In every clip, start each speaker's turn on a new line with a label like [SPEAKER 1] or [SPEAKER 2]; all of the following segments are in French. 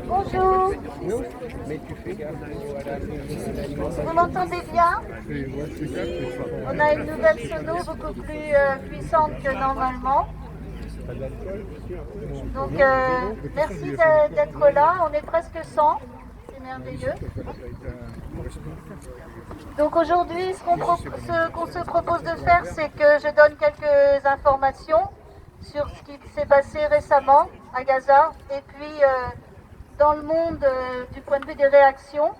[SPEAKER 1] Bonjour. Vous m'entendez bien? On a une nouvelle sono beaucoup plus puissante que normalement. Donc merci d'être là. On est presque 100. C'est merveilleux. Donc aujourd'hui, ce qu'on se propose de faire, c'est que je donne quelques informations sur ce qui s'est passé récemment à Gaza et puis dans le monde du point de vue des réactions.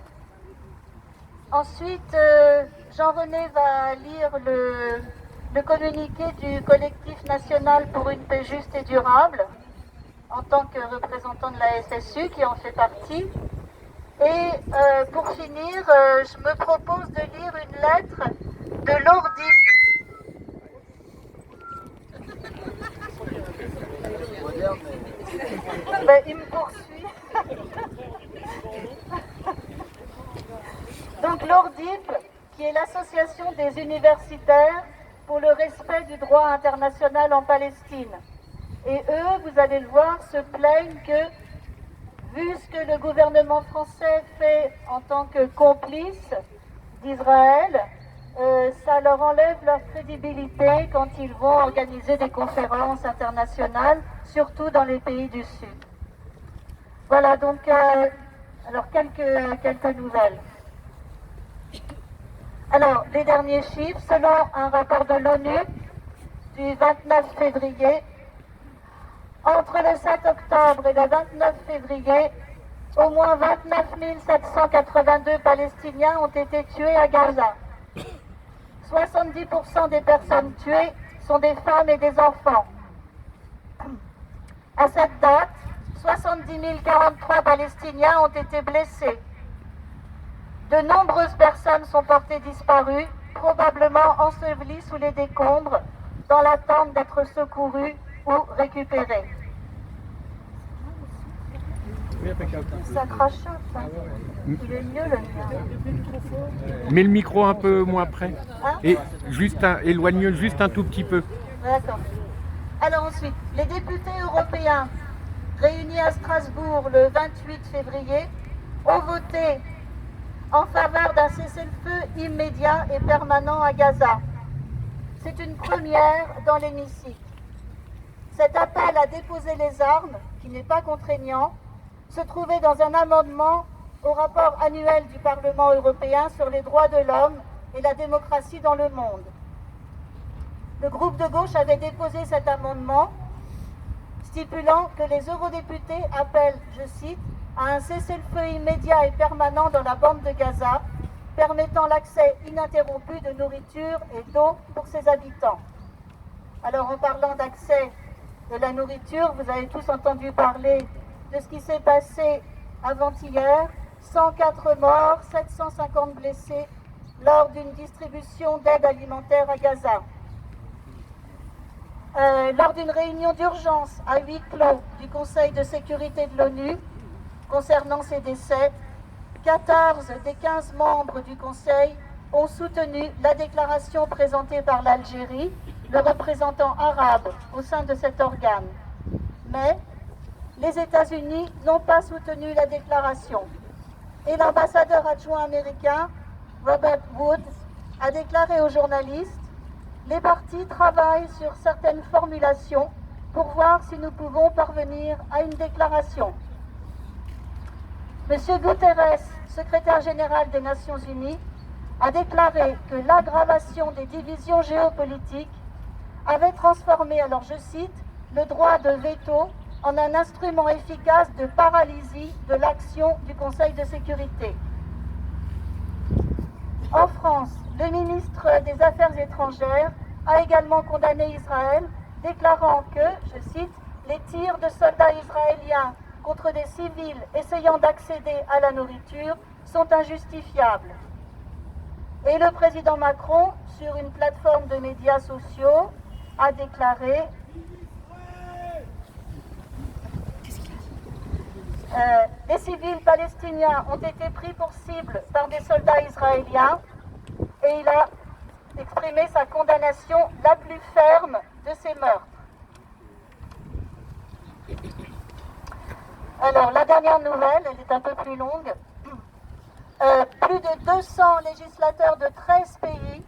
[SPEAKER 1] Ensuite, Jean-René va lire le communiqué du collectif national pour une paix juste et durable en tant que représentant de la SSU qui en fait partie. Et pour finir, je me propose de lire une lettre de l'Ordi. Ben, il me poursuit. Donc l'ORDIP, qui est l'association des universitaires pour le respect du droit international en Palestine. Et eux, vous allez le voir, se plaignent que, vu ce que le gouvernement français fait en tant que complice d'Israël, ça leur enlève leur crédibilité quand ils vont organiser des conférences internationales, surtout dans les pays du Sud. Voilà, donc, alors quelques nouvelles. Alors, les derniers chiffres, selon un rapport de l'ONU du 29 février, entre le 7 octobre et le 29 février, au moins 29 782 Palestiniens ont été tués à Gaza. 70% des personnes tuées sont des femmes et des enfants. À cette date, 70 043 Palestiniens ont été blessés. De nombreuses personnes sont portées disparues, probablement ensevelies sous les décombres, dans l'attente d'être secourues ou récupérées. Ça crachote, ça. Il est mieux le mien.
[SPEAKER 2] Mets le micro un peu moins près.
[SPEAKER 1] Hein?
[SPEAKER 2] Et éloigne juste un tout petit peu.
[SPEAKER 1] D'accord. Alors ensuite, les députés européens réunis à Strasbourg le 28 février ont voté en faveur d'un cessez-le-feu immédiat et permanent à Gaza. C'est une première dans l'hémicycle. Cet appel à déposer les armes, qui n'est pas contraignant, se trouvait dans un amendement au rapport annuel du Parlement européen sur les droits de l'homme et la démocratie dans le monde. Le groupe de gauche avait déposé cet amendement stipulant que les eurodéputés appellent, je cite, à un cessez-le-feu immédiat et permanent dans la bande de Gaza, permettant l'accès ininterrompu de nourriture et d'eau pour ses habitants. Alors en parlant d'accès de la nourriture, vous avez tous entendu parler de ce qui s'est passé avant-hier, 104 morts, 750 blessés lors d'une distribution d'aide alimentaire à Gaza. Lors d'une réunion d'urgence à huis clos du Conseil de sécurité de l'ONU, concernant ces décès, 14 des 15 membres du Conseil ont soutenu la déclaration présentée par l'Algérie, le représentant arabe au sein de cet organe. Mais les États-Unis n'ont pas soutenu la déclaration. Et l'ambassadeur adjoint américain, Robert Woods, a déclaré aux journalistes « Les partis travaillent sur certaines formulations pour voir si nous pouvons parvenir à une déclaration. » M. Guterres, secrétaire général des Nations Unies, a déclaré que l'aggravation des divisions géopolitiques avait transformé, alors je cite, le droit de veto en un instrument efficace de paralysie de l'action du Conseil de sécurité. En France, le ministre des Affaires étrangères a également condamné Israël, déclarant que, je cite, les tirs de soldats israéliens contre des civils essayant d'accéder à la nourriture sont injustifiables. Et le président Macron, sur une plateforme de médias sociaux, a déclaré les civils palestiniens ont été pris pour cible par des soldats israéliens et il a exprimé sa condamnation la plus ferme de ces meurtres. Alors, la dernière nouvelle, elle est un peu plus longue. Plus de 200 législateurs de 13 pays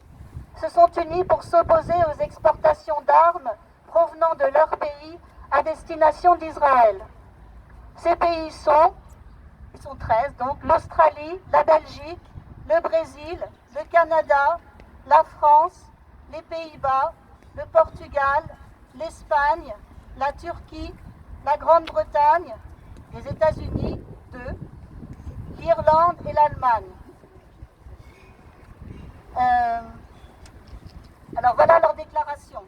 [SPEAKER 1] se sont unis pour s'opposer aux exportations d'armes provenant de leur pays à destination d'Israël. Ces pays sont 13, donc l'Australie, la Belgique, le Brésil, le Canada, la France, les Pays-Bas, le Portugal, l'Espagne, la Turquie, la Grande-Bretagne, les États-Unis, 2, l'Irlande et l'Allemagne. Alors voilà leur déclaration.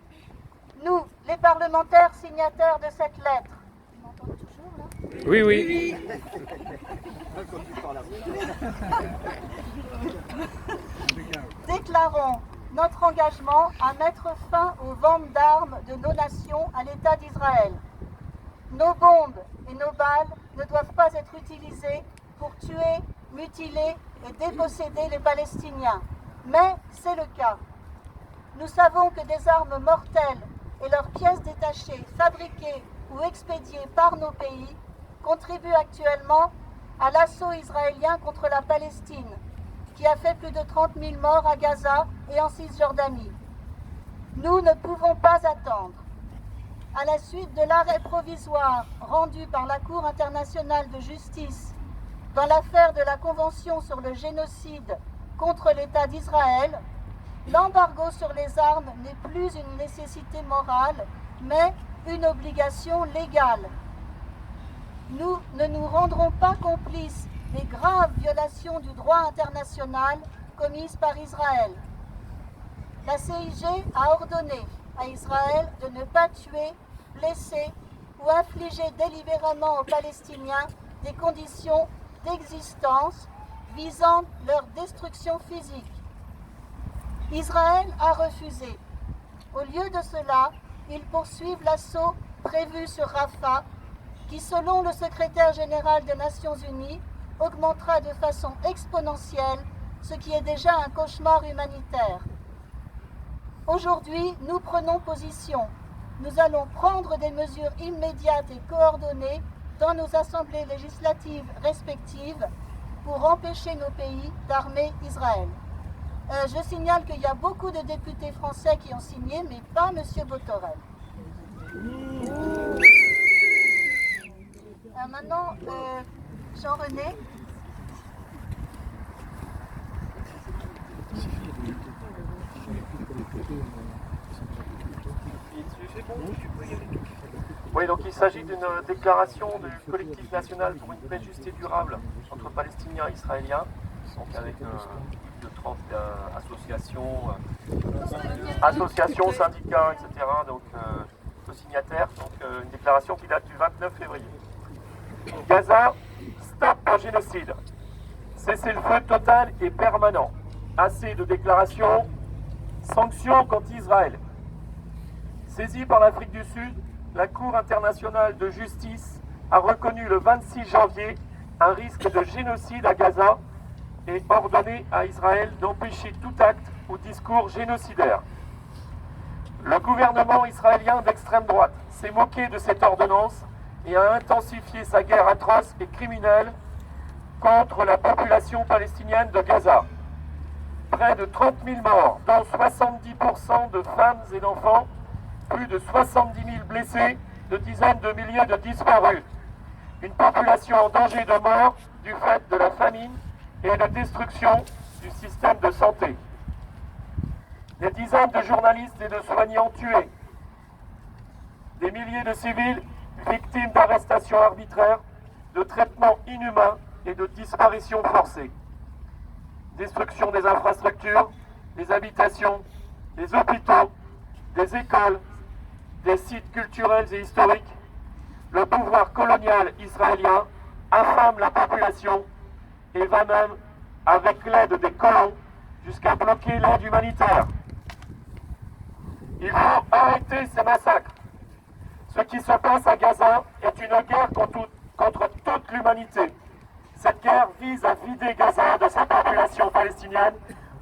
[SPEAKER 1] Nous, les parlementaires signataires de cette lettre,
[SPEAKER 2] Oui, oui.
[SPEAKER 1] déclarons notre engagement à mettre fin aux ventes d'armes de nos nations à l'État d'Israël. Nos bombes et nos balles ne doivent pas être utilisées pour tuer, mutiler et déposséder les Palestiniens. Mais c'est le cas. Nous savons que des armes mortelles et leurs pièces détachées, fabriquées ou expédiées par nos pays, contribuent actuellement à l'assaut israélien contre la Palestine, qui a fait plus de 30 000 morts à Gaza et en Cisjordanie. Nous ne pouvons pas attendre. À la suite de l'arrêt provisoire rendu par la Cour internationale de justice dans l'affaire de la Convention sur le génocide contre l'État d'Israël, l'embargo sur les armes n'est plus une nécessité morale, mais une obligation légale. Nous ne nous rendrons pas complices des graves violations du droit international commises par Israël. La CIG a ordonné à Israël de ne pas tuer, blesser ou infliger délibérément aux Palestiniens des conditions d'existence visant leur destruction physique. Israël a refusé. Au lieu de cela, ils poursuivent l'assaut prévu sur Rafah, qui, selon le secrétaire général des Nations Unies, augmentera de façon exponentielle, ce qui est déjà un cauchemar humanitaire. Aujourd'hui, nous prenons position. Nous allons prendre des mesures immédiates et coordonnées dans nos assemblées législatives respectives pour empêcher nos pays d'armer Israël. Je signale qu'il y a beaucoup de députés français qui ont signé, mais pas M. Botorel. Maintenant, Jean-René.
[SPEAKER 3] Oui, donc il s'agit d'une déclaration du collectif national pour une paix juste et durable entre Palestiniens et Israéliens, donc avec plus de 30 associations, syndicats, etc., donc co-signataires, donc une déclaration qui date du 29 février. Gaza, stop au génocide. Cessez-le-feu total et permanent. Assez de déclarations. Sanctions contre Israël. Saisie par l'Afrique du Sud, la Cour internationale de justice a reconnu le 26 janvier un risque de génocide à Gaza et ordonné à Israël d'empêcher tout acte ou discours génocidaire. Le gouvernement israélien d'extrême droite s'est moqué de cette ordonnance et a intensifié sa guerre atroce et criminelle contre la population palestinienne de Gaza. Près de 30 000 morts, dont 70% de femmes et d'enfants, plus de 70 000 blessés, de dizaines de milliers de disparus. Une population en danger de mort du fait de la famine et de destruction du système de santé. Des dizaines de journalistes et de soignants tués. Des milliers de civils victimes d'arrestations arbitraires, de traitements inhumains et de disparitions forcées. Destruction des infrastructures, des habitations, des hôpitaux, des écoles, des sites culturels et historiques. Le pouvoir colonial israélien affame la population et va même, avec l'aide des colons, jusqu'à bloquer l'aide humanitaire. Il faut arrêter ces massacres. Ce qui se passe à Gaza est une guerre contre toute l'humanité. Cette guerre vise à vider Gaza de sa population palestinienne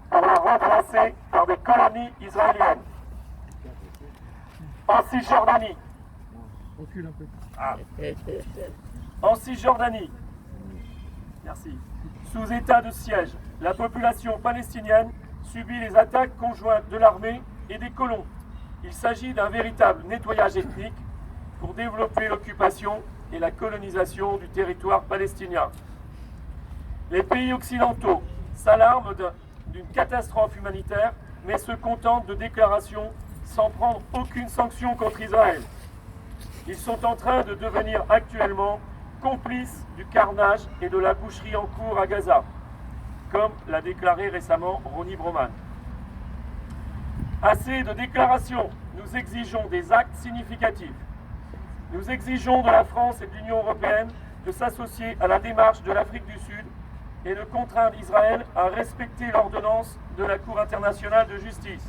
[SPEAKER 3] pour la remplacer par des colonies israéliennes. En Cisjordanie, En Cisjordanie, merci, sous état de siège, la population palestinienne subit les attaques conjointes de l'armée et des colons. Il s'agit d'un véritable nettoyage ethnique pour développer l'occupation et la colonisation du territoire palestinien. Les pays occidentaux s'alarment d'une catastrophe humanitaire, mais se contentent de déclarations sans prendre aucune sanction contre Israël. Ils sont en train de devenir actuellement complices du carnage et de la boucherie en cours à Gaza, comme l'a déclaré récemment Ronnie Broman. Assez de déclarations, nous exigeons des actes significatifs. Nous exigeons de la France et de l'Union européenne de s'associer à la démarche de l'Afrique du Sud et de contraindre Israël à respecter l'ordonnance de la Cour internationale de justice.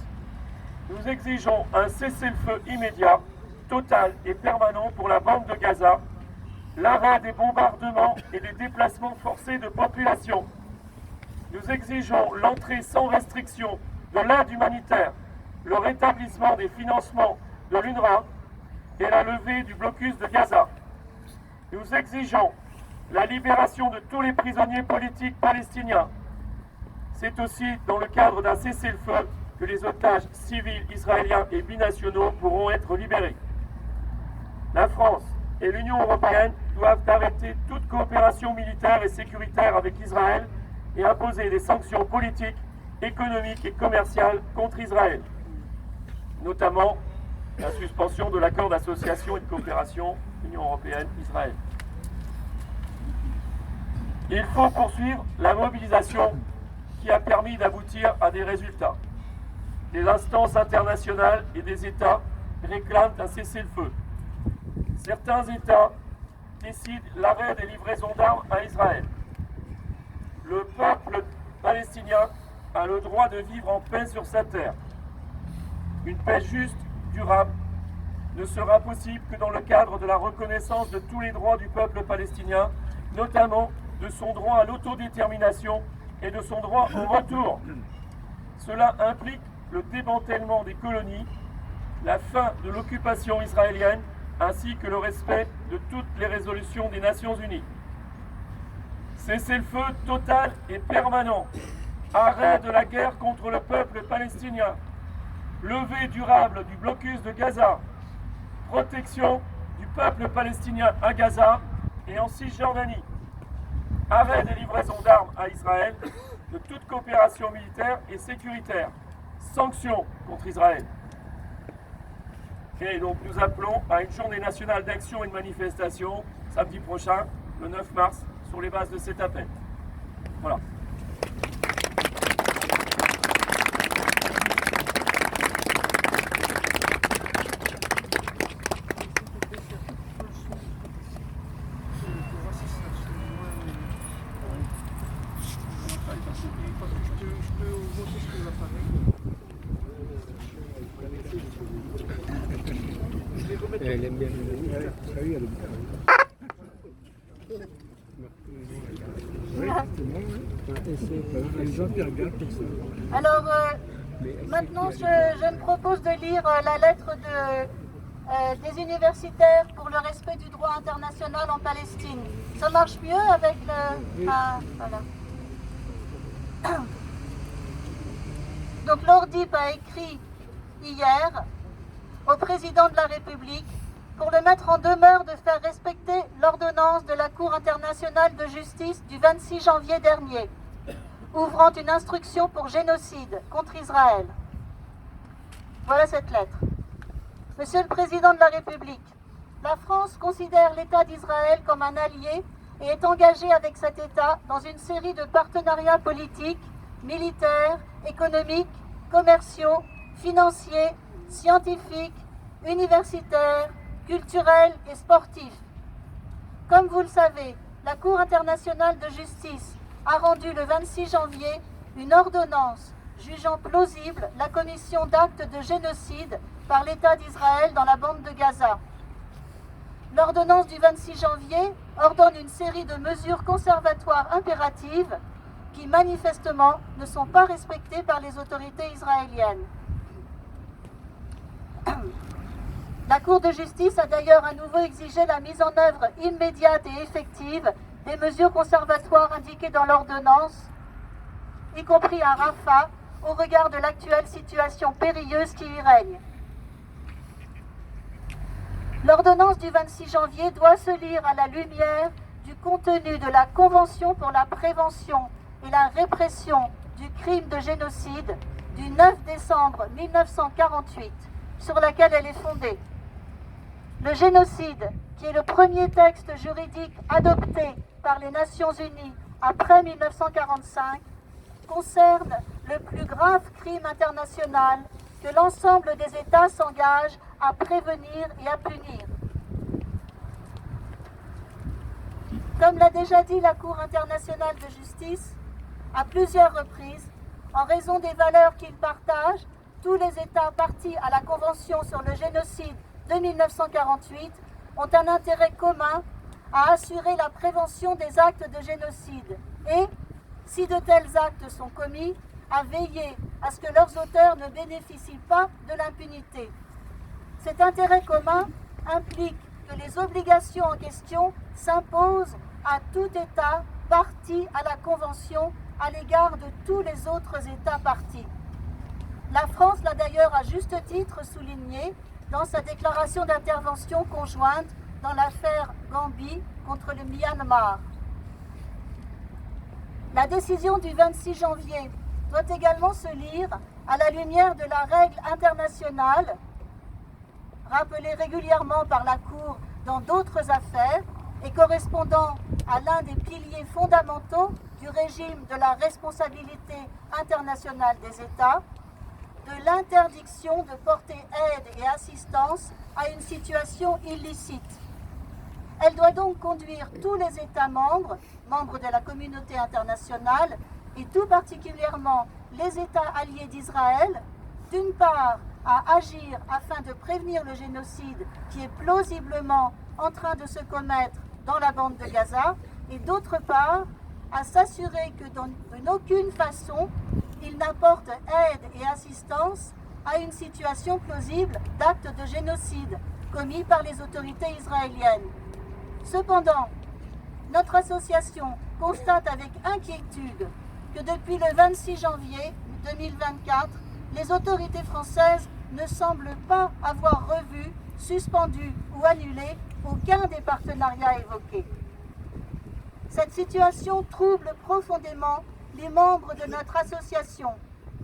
[SPEAKER 3] Nous exigeons un cessez-le-feu immédiat, total et permanent pour la bande de Gaza, l'arrêt des bombardements et des déplacements forcés de population. Nous exigeons l'entrée sans restriction de l'aide humanitaire, le rétablissement des financements de l'UNRWA et la levée du blocus de Gaza. Nous exigeons la libération de tous les prisonniers politiques palestiniens. C'est aussi dans le cadre d'un cessez-le-feu que les otages civils israéliens et binationaux pourront être libérés. La France et l'Union européenne doivent arrêter toute coopération militaire et sécuritaire avec Israël et imposer des sanctions politiques, économiques et commerciales contre Israël, notamment la suspension de l'accord d'association et de coopération Union européenne-Israël. Il faut poursuivre la mobilisation qui a permis d'aboutir à des résultats. Des instances internationales et des États réclament un cessez-le-feu. Certains États décident l'arrêt des livraisons d'armes à Israël. Le peuple palestinien a le droit de vivre en paix sur sa terre. Une paix juste, durable, ne sera possible que dans le cadre de la reconnaissance de tous les droits du peuple palestinien, notamment de son droit à l'autodétermination et de son droit au retour. Cela implique le démantèlement des colonies, la fin de l'occupation israélienne, ainsi que le respect de toutes les résolutions des Nations Unies. Cessez-le-feu total et permanent, arrêt de la guerre contre le peuple palestinien, levée durable du blocus de Gaza, protection du peuple palestinien à Gaza et en Cisjordanie, arrêt des livraisons d'armes à Israël, de toute coopération militaire et sécuritaire, sanctions contre Israël. Et donc nous appelons à une journée nationale d'action et de manifestation samedi prochain, le 9 mars, sur les bases de cet appel. Voilà.
[SPEAKER 2] Elle aime bien le
[SPEAKER 1] Alors, maintenant, je me propose de lire la lettre des universitaires pour le respect du droit international en Palestine. Ça marche mieux avec le... Ah, voilà. Donc, l'ORDIP a écrit hier au président de la République pour le mettre en demeure de faire respecter l'ordonnance de la Cour internationale de justice du 26 janvier dernier, ouvrant une instruction pour génocide contre Israël. Voilà cette lettre. Monsieur le Président de la République, la France considère l'État d'Israël comme un allié et est engagée avec cet État dans une série de partenariats politiques, militaires, économiques, commerciaux, financiers, scientifiques, universitaires, culturels et sportifs. Comme vous le savez, la Cour internationale de justice a rendu le 26 janvier une ordonnance jugeant plausible la commission d'actes de génocide par l'État d'Israël dans la bande de Gaza. L'ordonnance du 26 janvier ordonne une série de mesures conservatoires impératives qui manifestement ne sont pas respectées par les autorités israéliennes. La Cour de justice a d'ailleurs à nouveau exigé la mise en œuvre immédiate et effective des mesures conservatoires indiquées dans l'ordonnance, y compris à Rafah, au regard de l'actuelle situation périlleuse qui y règne. L'ordonnance du 26 janvier doit se lire à la lumière du contenu de la Convention pour la prévention et la répression du crime de génocide du 9 décembre 1948, sur laquelle elle est fondée. Le génocide, qui est le premier texte juridique adopté par les Nations Unies après 1945, concerne le plus grave crime international que l'ensemble des États s'engagent à prévenir et à punir. Comme l'a déjà dit la Cour internationale de justice, à plusieurs reprises, en raison des valeurs qu'ils partagent, tous les États partis à la Convention sur le génocide de 1948 ont un intérêt commun à assurer la prévention des actes de génocide et, si de tels actes sont commis, à veiller à ce que leurs auteurs ne bénéficient pas de l'impunité. Cet intérêt commun implique que les obligations en question s'imposent à tout État parti à la Convention à l'égard de tous les autres États partis. La France l'a d'ailleurs à juste titre souligné dans sa déclaration d'intervention conjointe dans l'affaire Gambie contre le Myanmar. La décision du 26 janvier doit également se lire à la lumière de la règle internationale, rappelée régulièrement par la Cour dans d'autres affaires et correspondant à l'un des piliers fondamentaux du régime de la responsabilité internationale des États, de l'interdiction de porter aide et assistance à une situation illicite. Elle doit donc conduire tous les États membres de la communauté internationale, et tout particulièrement les États alliés d'Israël, d'une part à agir afin de prévenir le génocide qui est plausiblement en train de se commettre dans la bande de Gaza, et d'autre part à s'assurer que en aucune façon il n'apporte aide et assistance à une situation plausible d'acte de génocide commis par les autorités israéliennes. Cependant, notre association constate avec inquiétude que depuis le 26 janvier 2024, les autorités françaises ne semblent pas avoir revu, suspendu ou annulé aucun des partenariats évoqués. Cette situation trouble profondément les membres de notre association,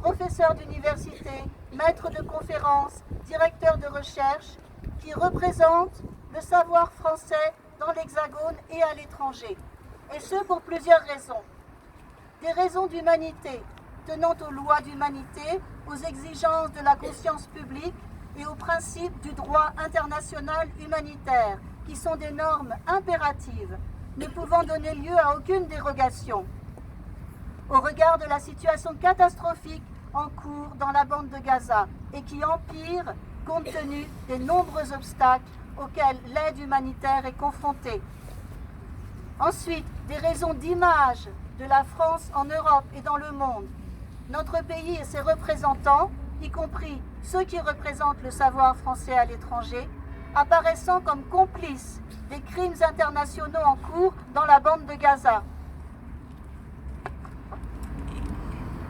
[SPEAKER 1] professeurs d'université, maîtres de conférences, directeurs de recherche, qui représentent le savoir français dans l'Hexagone et à l'étranger, et ce pour plusieurs raisons. Des raisons d'humanité, tenant aux lois d'humanité, aux exigences de la conscience publique et aux principes du droit international humanitaire, qui sont des normes impératives, ne pouvant donner lieu à aucune dérogation. Au regard de la situation catastrophique en cours dans la bande de Gaza et qui empire compte tenu des nombreux obstacles auxquels l'aide humanitaire est confrontée. Ensuite, des raisons d'image de la France en Europe et dans le monde. Notre pays et ses représentants, y compris ceux qui représentent le savoir français à l'étranger, apparaissant comme complices des crimes internationaux en cours dans la bande de Gaza.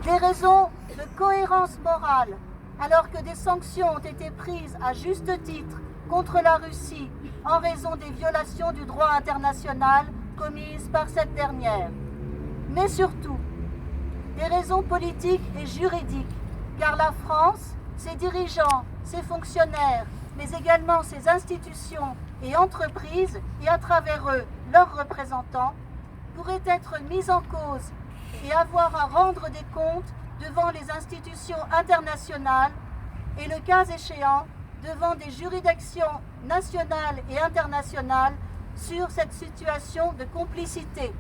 [SPEAKER 1] Des raisons de cohérence morale, alors que des sanctions ont été prises à juste titre contre la Russie en raison des violations du droit international commises par cette dernière. Mais surtout, des raisons politiques et juridiques, car la France, ses dirigeants, ses fonctionnaires, mais également ses institutions et entreprises, et à travers eux, leurs représentants, pourraient être mis en cause et avoir à rendre des comptes devant les institutions internationales et, le cas échéant, devant des juridictions nationales et internationales sur cette situation de complicité.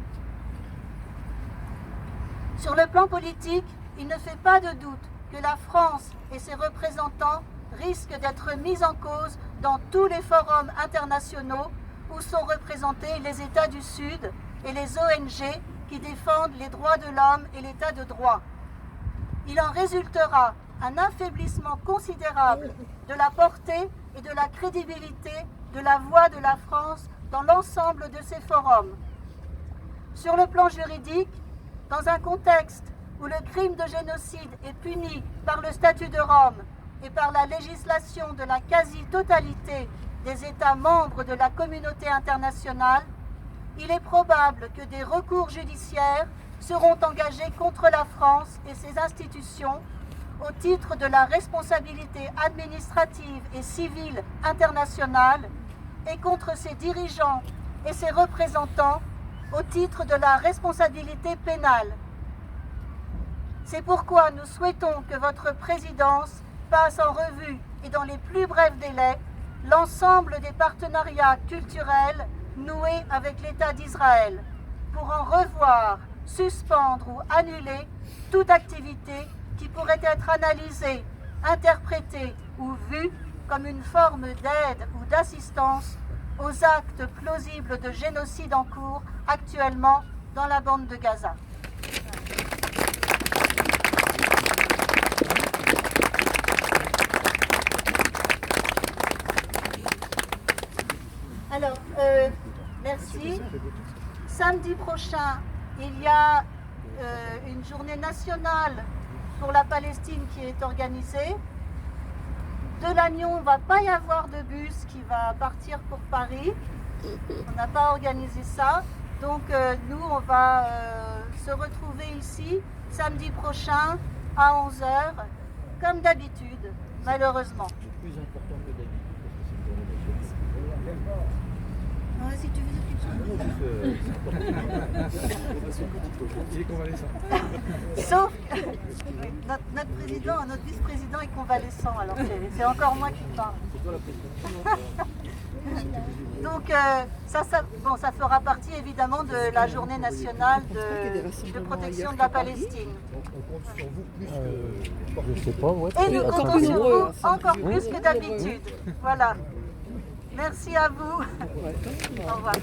[SPEAKER 1] Sur le plan politique, il ne fait pas de doute que la France et ses représentants risquent d'être mis en cause dans tous les forums internationaux où sont représentés les États du Sud et les ONG qui défendent les droits de l'homme et l'état de droit. Il en résultera un affaiblissement considérable de la portée et de la crédibilité de la voix de la France dans l'ensemble de ces forums. Sur le plan juridique, dans un contexte où le crime de génocide est puni par le statut de Rome et par la législation de la quasi-totalité des États membres de la communauté internationale, il est probable que des recours judiciaires seront engagés contre la France et ses institutions au titre de la responsabilité administrative et civile internationale et contre ses dirigeants et ses représentants au titre de la responsabilité pénale. C'est pourquoi nous souhaitons que votre présidence passe en revue et dans les plus brefs délais l'ensemble des partenariats culturels noués avec l'État d'Israël pour en revoir, suspendre ou annuler toute activité qui pourrait être analysée, interprétée ou vue comme une forme d'aide ou d'assistance aux actes plausibles de génocide en cours actuellement dans la bande de Gaza. Alors, merci. Samedi prochain, il y a une journée nationale pour la Palestine qui est organisée. De Lannion, il ne va pas y avoir de bus qui va partir pour Paris. On n'a pas organisé ça. Donc nous, on va se retrouver ici samedi prochain à 11h, comme d'habitude, malheureusement.
[SPEAKER 4] Plus important que d'habitude, parce que
[SPEAKER 1] Si tu veux dire quelque chose.
[SPEAKER 2] Il est convalescent.
[SPEAKER 1] Sauf que notre président, notre vice-président est convalescent, alors c'est encore moi qui parle. Donc ça fera partie évidemment de la journée nationale de protection de la Palestine.
[SPEAKER 4] on compte sur vous plus que...
[SPEAKER 5] Je sais pas, ouais.
[SPEAKER 1] Et nous comptons sur vous encore plus que d'habitude. Voilà. Merci à vous. Au revoir.